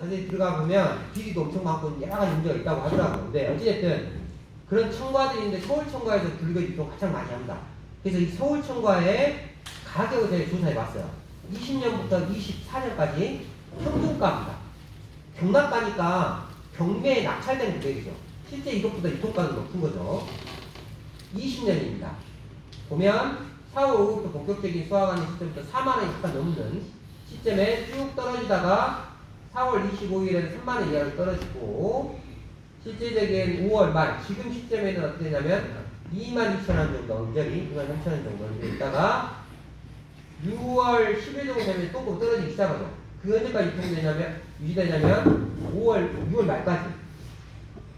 자세히 들어가 보면 비리도 엄청 많고 여러 가지 문제가 있다고 하더라고요. 근데 어찌됐든 그런 청과들이 있는데 서울 청과에서 블루베리 유통 가장 많이 합니다. 그래서 이 서울 청과의 가격을 제가 조사해 봤어요. 20년부터 24년까지 평균가입니다. 경락가니까 경매에 낙찰된 금액이죠. 실제 이것보다 유통가는 높은 거죠. 20년입니다. 보면 4월 5일부터 본격적인 수확하는 시점부터 4만원이 약간 넘는 시점에 쭉 떨어지다가 4월 25일에는 3만원 이하로 떨어지고 실제적인 5월 말 지금 시점에는 어떻게 되냐면 22,000원 정도 언저리 23,000원 정도 언저리 있다가 6월 10일 정도 되면 조금 떨어지기 시작하죠. 그 언제까지 유지되냐면 6월 말까지.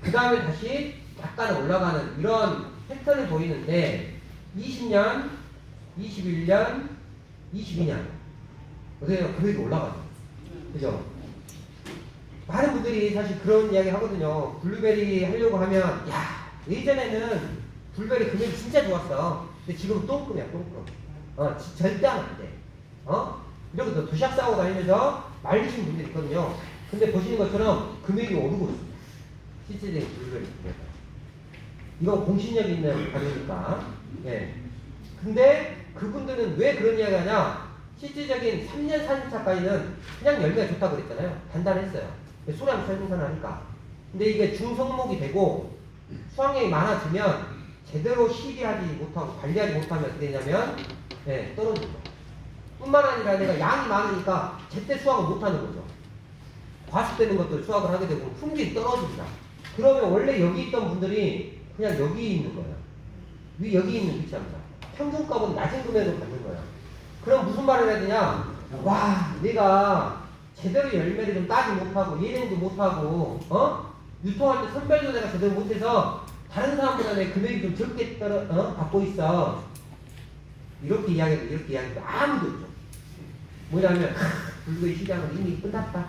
그 다음에 다시 약간 올라가는 이런 패턴을 보이는데 20년, 21년, 22년 어때요? 금액이 올라가죠. 그죠? 많은 분들이 사실 그런 이야기 하거든요. 블루베리 하려고 하면 야 예전에는 블루베리 금액이 진짜 좋았어. 근데 지금은 똥금이야 똥금. 절대 하면 안 돼. 이러고 도시락 싸고 다니면서 말리시는 분들이 있거든요. 근데 보시는 것처럼 금액이 오르고 있습니다. 실제적인 블루베리 금액. 이건 공신력 있는 자료니까. 예. 근데 그분들은 왜 그런 이야기 하냐? 실질적인 3년 4년차까지는 그냥 열매가 좋다고 그랬잖아요. 단단했어요. 소량 생산하니까. 근데 이게 중성목이 되고 수확량이 많아지면 제대로 시비하지 못하고 관리하지 못하면 어떻게 되냐면 떨어지죠. 뿐만 아니라 내가 양이 많으니까 제때 수확을 못하는 거죠. 과습되는 것들 수확을 하게 되고 품질이 떨어집니다. 그러면 원래 여기 있던 분들이 그냥 여기 있는 거예요. 여기 있는 위치합니다. 평균값은 낮은 금액을 받는 거예요. 그럼 무슨 말을 해야 되냐? 와, 내가 제대로 열매를 좀 따지 못하고 예능도 못하고 유통할 때 선별도 내가 제대로 못해서 다른 사람보다 내 금액이 좀 적게 받고 있어. 이렇게 이야기해도 아무도 없죠. 뭐냐면 블루베리 시장은 이미 끝났다.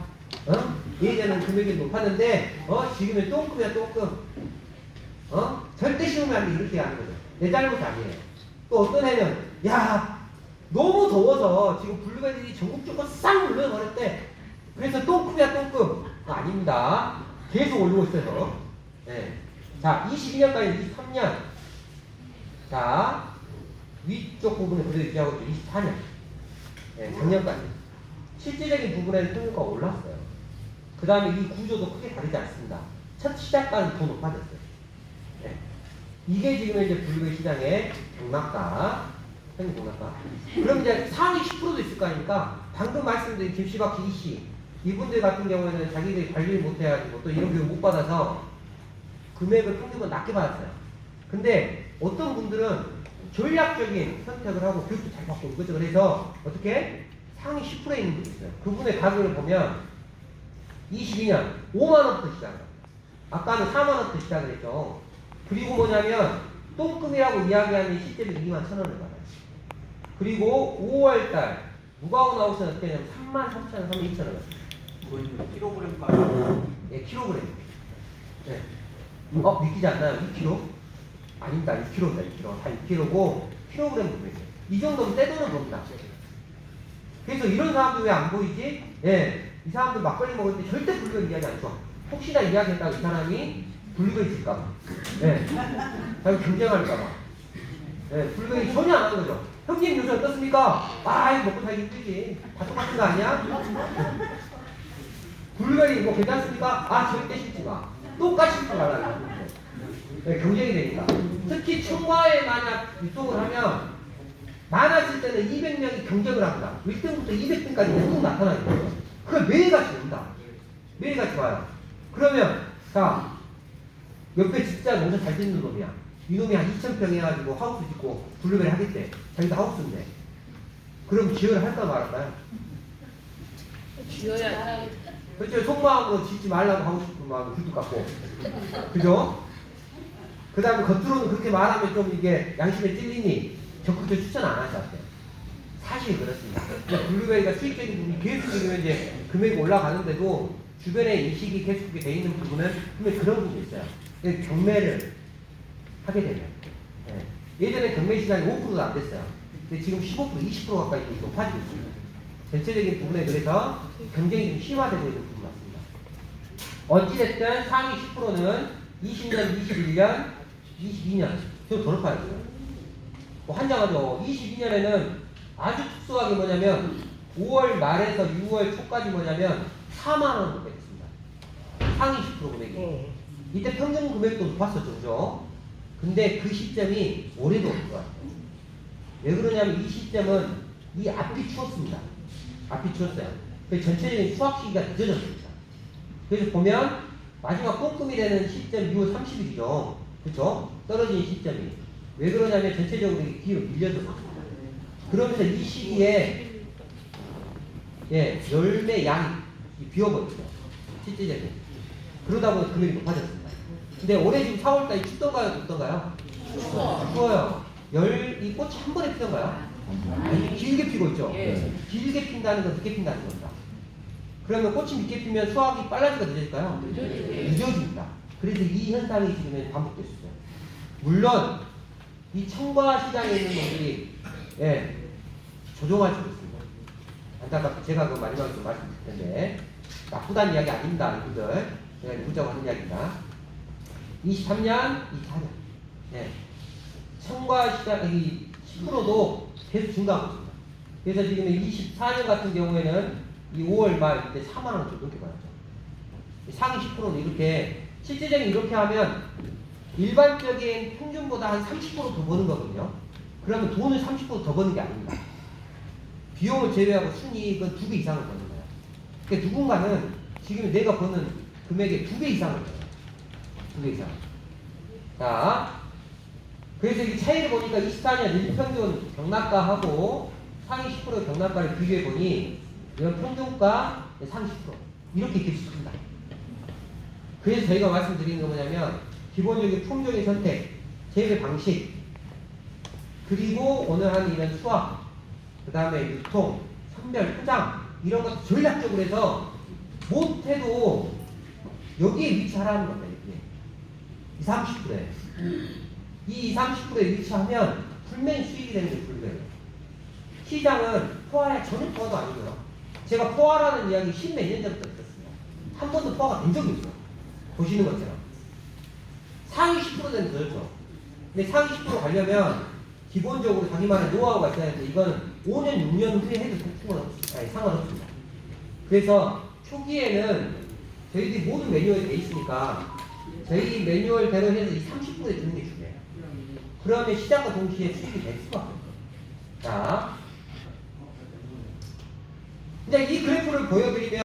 예전에는 금액이 높았는데 지금은 똥금이야 똥금. 절대 쉬우면 안 돼. 이렇게 하는 거죠. 내 잘못 아니에요. 또 어떤 애는 야 너무 더워서 지금 블루베리 전국적으로 싹 올려버렸대. 그래서 똥금이야 똥금. 아닙니다. 계속 오르고 있어서. 네. 자 22년까지 23년. 자 위쪽 부분을 그대로 유지하고 있죠. 24년. 네, 작년까지. 실질적인 부분에는 평균가가 올랐어요. 그 다음에 이 구조도 크게 다르지 않습니다. 첫 시작가는 더 높아졌어요. 네. 이게 지금 이제 블루베리 시장의 경락가, 평균 경락가. 그럼 이제 상위 10%도 있을 거 아닙니까? 방금 말씀드린 김씨박, 이씨 이분들 같은 경우에는 자기들이 관리를 못해가지고 또 이런 교육 못 받아서 금액을 평균은 낮게 받았어요. 근데 어떤 분들은 전략적인 선택을 하고 교육도 잘 받고 이것저것 해서 어떻게 상위 10%에 있는 분이 있어요. 그분의 가격을 보면 22년 5만원부터 시작해요. 아까는 4만원부터 시작을 했죠. 그리고 뭐냐면 똥금이라고 이야기하는 시점이 21,000원을 받아요. 그리고 5월달 무가오 나오시는 어떻게 되냐면 33,000원, 32,000원. 이거는 킬로그램가요? 예, 킬로그램. 네. 믿기지 않나요? 2kg? 아닙니다. 2kg입니다. 2kg. 다 2kg고 킬로그램 금액이에요. 이 정도면 떼도는 겁니다. 그래서 이런 사람들 왜 안 보이지? 예, 이 사람들 막걸리 먹을 때 절대 블루베리 이야기 안 줘. 혹시나 이야기했다고 이 사람이 블루베리 줄까봐. 예, 자기 경쟁할까봐. 예, 블루베리 전혀 안 하는 거죠. 형님 요새 어떻습니까? 이거 먹고 살기 힘들지. 다 똑같은 거 아니야? 블루베리 뭐 괜찮습니까? 절대 싫지 마. 똑같이 싫지 말라는 거죠. 네, 경쟁이 되니까. 특히 청과에 만약 유통을 하면 많아질 때는 200명이 경쟁을 합니다. 1등부터 200등까지 계속 나타나는 거예요. 그걸 매일같이 온다. 매일같이 와요. 그러면 자 옆에 진짜 농사 잘 짓는 놈이야. 이놈이 한 2,000평 해가지고 하우스 짓고 블루베리 하겠대. 자기도 하우스인데. 그럼 지원을 할까 말할까요? 지어야지. 그렇죠. 속마음으로 짓지 말라고 하고 싶은 마음은 굴뚝 같고. 그죠? 그 다음에 겉으로는 그렇게 말하면 좀 이게 양심에 찔리니 적극적으로 추천 안 할 것 같아요. 사실 그렇습니다. 블루베리가 수익적인 부분이 계속 지금 이제 금액이 올라가는데도 주변에 인식이 계속 돼 있는 부분은 분명히 그런 부분이 있어요. 경매를 하게 되면. 예전에 경매 시장이 5%도 안 됐어요. 근데 지금 15%, 20% 가까이 높아지고 있습니다. 전체적인 부분에 그래서 경쟁이 좀 심화되고 있는 부분 같습니다. 어찌됐든 상위 10%는 20년, 21년, 22년 더 높아요. 환장하죠. 22년에는 아주 특수하게 뭐냐면 5월 말에서 6월 초까지 뭐냐면 4만 원 금액했습니다. 상위 10% 금액이. 이때 평균 금액도 높았었죠, 그죠? 근데 그 시점이 올해도 올 것 같아요. 왜 그러냐면 이 시점은 이 앞이 추웠습니다. 앞이 추웠어요. 그래서 전체적인 수확 시기가 늦어졌습니다. 그래서 보면 마지막 뽕금이 되는 시점 6월 30일이죠. 그쵸? 떨어진 시점이. 왜 그러냐면 전체적으로 뒤로 밀려서 그렇습니다. 그러면서 이 시기에 열매 양이 비어버렸어요. 실제적인. 그러다 보니 금액이 높아졌습니다. 근데 올해 지금 4월달이 춥던가요? 덥던가요? 추워요. 이 꽃이 한 번에 피던가요? 아니, 길게 피고 있죠? 길게 핀다는 건 늦게 핀다는 겁니다. 그러면 꽃이 늦게 피면 수확이 빨라질까 늦어질까요? 늦어집니다. 그래서 이 현상이 지금 반복될 수 있어요. 물론 이 청과 시장에 있는 놈들이 조종할 수도 있습니다. 안타깝게 제가 그 마지막에 좀 말씀드릴 텐데 나쁘다는 이야기 아닙니다. 이분들 제가 묻자고 하는 이야기입니다. 23년, 24년 청과 시장이 10%도 계속 증가하고 있습니다. 그래서 지금 24년 같은 경우에는 이 5월 말 이때 4만 원 정도 이렇게 받았죠. 상위 10%는 이렇게 실제적인 이렇게 하면 일반적인 평균보다 한 30%더 버는 거거든요. 그러면 돈을 30% 더 버는 게 아닙니다. 비용을 제외하고 순이익은 2배 이상을 버는 거예요. 그러니까 누군가는 지금 내가 버는 금액의 2배 이상을 버는 거예요. 2배 이상. 자, 그래서 이 차이를 보니까 24년 일평균 경락가하고 상위 10% 경락가를 비교해 보니 이건 평균가 상위 10% 이렇게 깊습니다. 그래서 저희가 말씀드리는 거 뭐냐면 기본적인 품종의 선택, 재배 방식, 그리고 오늘 하는 이런 수확, 그 다음에 유통, 선별, 포장 이런 것도 전략적으로 해서 못해도 여기에 위치하라는 겁니다. 여기에 20-30%에 이 20-30%에 위치하면 분명히 수익이 되는 게 불가해요. 시장은 포화야 전혀 포화도 아니고요. 제가 포화라는 이야기 10몇 년 전부터 들었습니다. 한 번도 포화가 된 적이 없어요. 보시는 것처럼. 상위 10% 되는 거죠. 근데 상위 10% 가려면 기본적으로 자기만의 노하우가 있어야 되는데 이건 5년, 6년 후에 해도 상관없습니다. 그래서 초기에는 저희들이 모든 매뉴얼이 돼 있으니까 저희 매뉴얼대로 해서 이 30%에 드는 게 중요해요. 그러면 시장과 동시에 수익이 될 수밖에 없어요. 자, 이제 이 그래프를 보여드리면